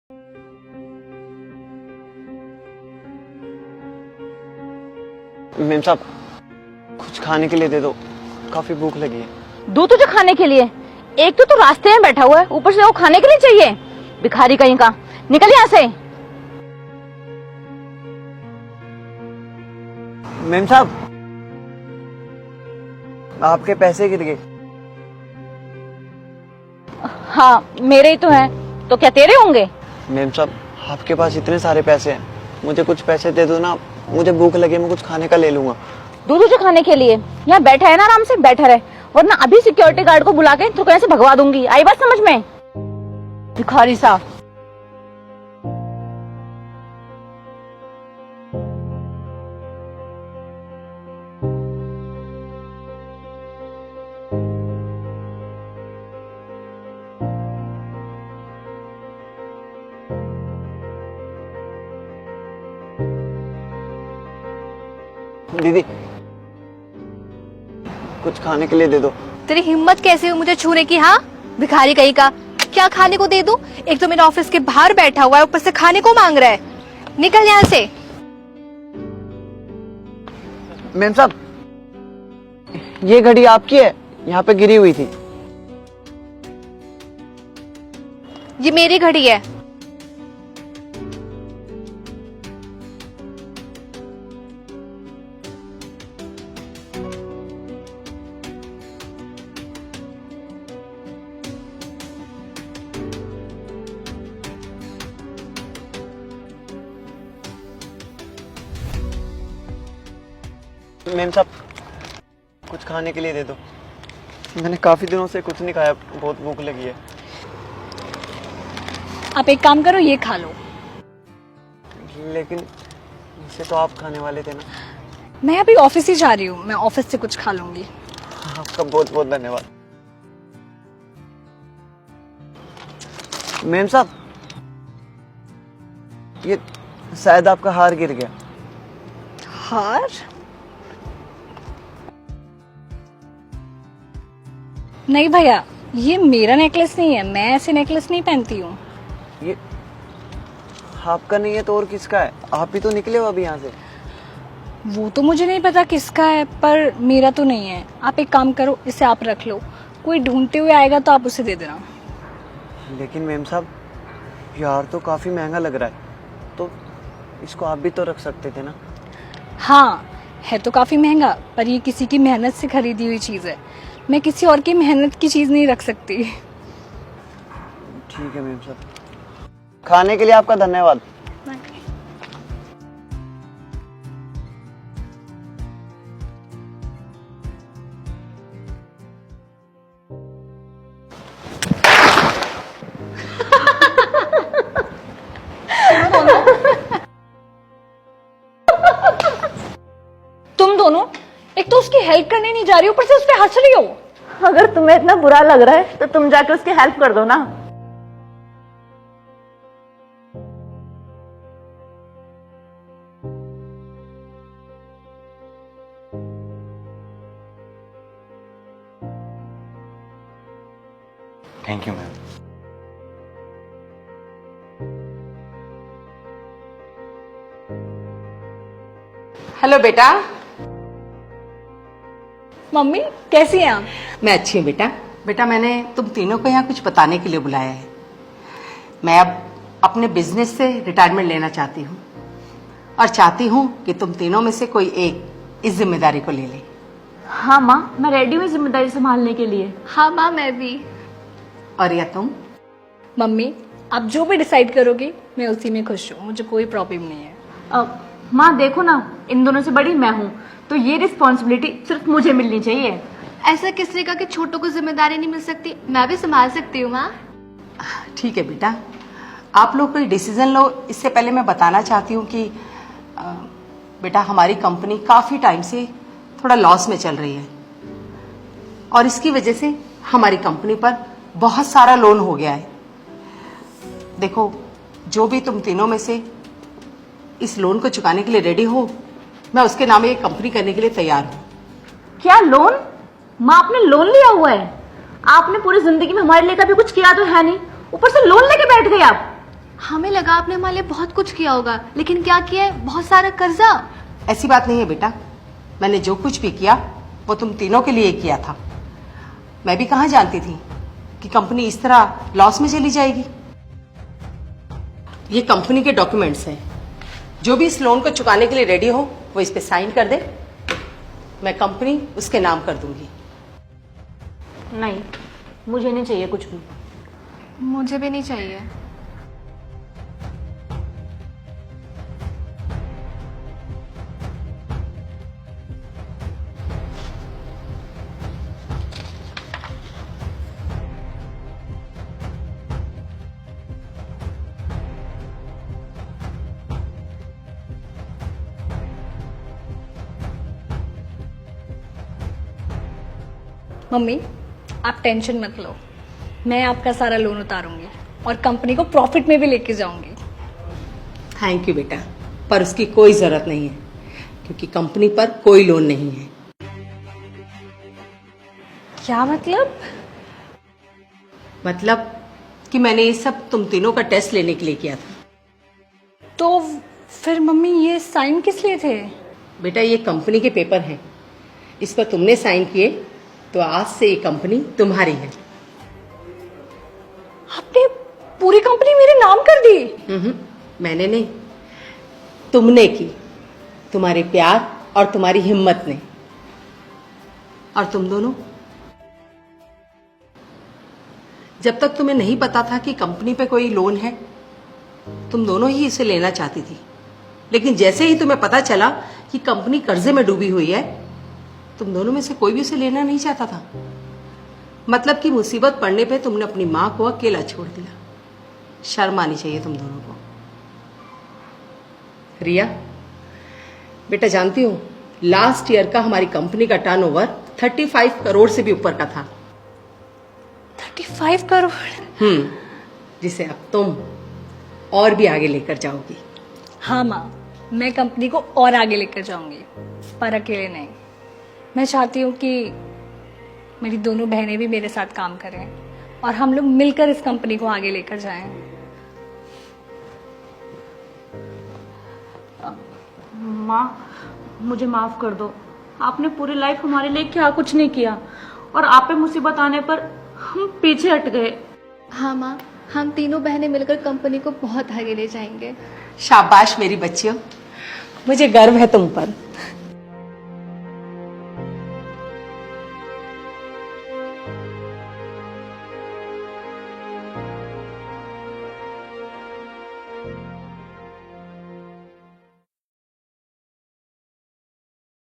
Ma'am साहब कुछ खाने के लिए दे दो, काफी भूख लगी है। दूध तुझे खाने के लिए? एक तो तू रास्ते में बैठा हुआ है, ऊपर से वो खाने के लिए चाहिए? भिखारी कहीं का, निकल यहाँ से। मेम साहब आपके पैसे गिर गए। हाँ मेरे ही तो है, तो क्या तेरे होंगे? मेम साहब आपके पास इतने सारे पैसे हैं, मुझे कुछ पैसे दे दो ना, मुझे भूख लगी, मैं कुछ खाने का ले लूंगा। दूध तुझे खाने के लिए? यहाँ बैठा है ना, आराम से बैठा रहे, वरना अभी सिक्योरिटी गार्ड को बुला के तो कैसे भगवा दूंगी। आई बात समझ में? भिखारी साहब। दीदी कुछ खाने के लिए दे दो। तेरी हिम्मत कैसे हुई मुझे छूने की? हाँ भिखारी कहीं का, क्या खाने को दे दूं? एक तो मेरे ऑफिस के बाहर बैठा हुआ है, ऊपर से खाने को मांग रहा है। निकल यहाँ से। मेम साहब ये घड़ी आपकी है, यहाँ पे गिरी हुई थी। ये मेरी घड़ी है। मेम साहब कुछ खाने के लिए दे दो, मैंने काफी दिनों से कुछ नहीं खाया, बहुत भूख लगी है। आप एक काम करो, ये खा लो। लेकिन इसे तो आप खाने वाले थे ना। मैं अभी ऑफिस ही जा रही हूँ, मैं ऑफिस से कुछ खा लूंगी। आपका बहुत बहुत धन्यवाद। मेम साहब ये शायद आपका हार गिर गया। हार? नहीं भैया, ये मेरा नेकलेस नहीं है, मैं ऐसे नेकलेस नहीं पहनती हूँ। ये आपका नहीं है तो और किसका है? आप भी तो निकले हो अभी यहाँ से। वो तो मुझे नहीं पता किसका है, पर मेरा तो नहीं है। आप एक काम करो, इसे आप रख लो, कोई ढूंढते हुए आएगा तो आप उसे दे देना। लेकिन मेम साहब यार तो काफी महंगा लग रहा है, तो इसको आप भी तो रख सकते थे ना। हाँ है तो काफी महंगा, पर ये किसी की मेहनत से खरीदी हुई चीज है। मैं किसी और की मेहनत की चीज नहीं रख सकती। ठीक है मेम साहब, खाने के लिए आपका धन्यवाद। तुम दोनों एक तो उसकी हेल्प करने नहीं जा रही हो, ऊपर से उस पे हंस रही हो। अगर तुम्हें इतना बुरा लग रहा है तो तुम जाके उसकी हेल्प कर दो ना। Thank you ma'am. हेलो बेटा। मम्मी कैसी हैं आप? मैं अच्छी हूँ बेटा। बेटा मैंने तुम तीनों को यहाँ कुछ बताने के लिए बुलाया है। मैं अब अपने बिजनेस से रिटायरमेंट लेना चाहती हूँ और चाहती हूँ कि तुम तीनों में से कोई एक इस जिम्मेदारी को ले ले। हाँ माँ, मैं रेडी हूँ जिम्मेदारी संभालने के लिए। हाँ माँ मैं भी। और या तुम? मम्मी आप जो भी डिसाइड करोगी मैं उसी में खुश हूँ, मुझे कोई प्रॉब्लम नहीं है। माँ देखो ना, इन दोनों से बड़ी मैं हूँ, तो ये रिस्पॉन्सिबिलिटी सिर्फ मुझे मिलनी चाहिए। ऐसा किसने कहा कि छोटों को जिम्मेदारी नहीं मिल सकती? मैं भी संभाल सकती हूँ माँ। ठीक है बेटा, आप लोग कोई डिसीजन लो। इससे पहले मैं बताना चाहती हूँ कि बेटा हमारी कंपनी काफ़ी टाइम से थोड़ा लॉस में चल रही है और इसकी वजह से हमारी कंपनी पर बहुत सारा लोन हो गया है। देखो जो भी तुम तीनों में से इस लोन को चुकाने के लिए रेडी हो, मैं उसके नाम एक कंपनी करने के लिए तैयार हूँ। क्या लोन? माँ आपने लोन लिया हुआ है? आपने पूरी जिंदगी में हमारे लिए कभी कुछ किया तो है नहीं, ऊपर से लोन लेके बैठ गए आप। हमें लगा आपने हमारे लिए बहुत कुछ किया होगा, लेकिन क्या किया है? बहुत सारा कर्जा। ऐसी बात नहीं है बेटा, मैंने जो कुछ भी किया वो तुम तीनों के लिए किया था। मैं भी कहाँ जानती थी कि कंपनी इस तरह लॉस में चली जाएगी। ये कंपनी के डॉक्यूमेंट्स हैं, जो भी इस लोन को चुकाने के लिए रेडी हो वो इस पे साइन कर दे, मैं कंपनी उसके नाम कर दूंगी। नहीं, मुझे नहीं चाहिए कुछ भी। मुझे भी नहीं चाहिए। मम्मी आप टेंशन मत लो, मैं आपका सारा लोन उतारूंगी और कंपनी को प्रॉफिट में भी लेके जाऊंगी। थैंक यू बेटा, पर उसकी कोई जरूरत नहीं है क्योंकि कंपनी पर कोई लोन नहीं है। क्या मतलब? मतलब कि मैंने ये सब तुम तीनों का टेस्ट लेने के लिए किया था। तो फिर मम्मी ये साइन किस लिए थे? बेटा ये कंपनी के पेपर हैं, इस पर तुमने साइन किए तो आज से ये कंपनी तुम्हारी है। आपने पूरी कंपनी मेरे नाम कर दी? मैंने नहीं, तुमने की, तुम्हारे प्यार और तुम्हारी हिम्मत ने। और तुम दोनों, जब तक तुम्हें नहीं पता था कि कंपनी पे कोई लोन है, तुम दोनों ही इसे लेना चाहती थी। लेकिन जैसे ही तुम्हें पता चला कि कंपनी कर्जे में डूबी हुई है, तुम दोनों में से कोई भी उसे लेना नहीं चाहता था। मतलब कि मुसीबत पड़ने पे तुमने अपनी माँ को अकेला छोड़ दिया। शर्म आनी चाहिए तुम दोनों को। रिया बेटा, जानती हो लास्ट ईयर का हमारी कंपनी का टर्नओवर 35 करोड़ से भी ऊपर का था। 35 करोड़? जिसे अब तुम और भी आगे लेकर जाओगी। हाँ माँ, मैं कंपनी को और आगे लेकर जाऊंगी, पर अकेले नहीं। मैं चाहती हूँ कि मेरी दोनों बहनें भी मेरे साथ काम करें और हम लोग मिलकर इस कंपनी को आगे लेकर जाएं। माँ, मुझे माफ कर दो। आपने पूरी लाइफ हमारे लिए क्या कुछ नहीं किया और आप पे मुसीबत आने पर हम पीछे हट गए। हाँ माँ, हम तीनों बहनें मिलकर कंपनी को बहुत आगे ले जाएंगे। शाबाश मेरी बच्चियों, मुझे गर्व है तुम पर।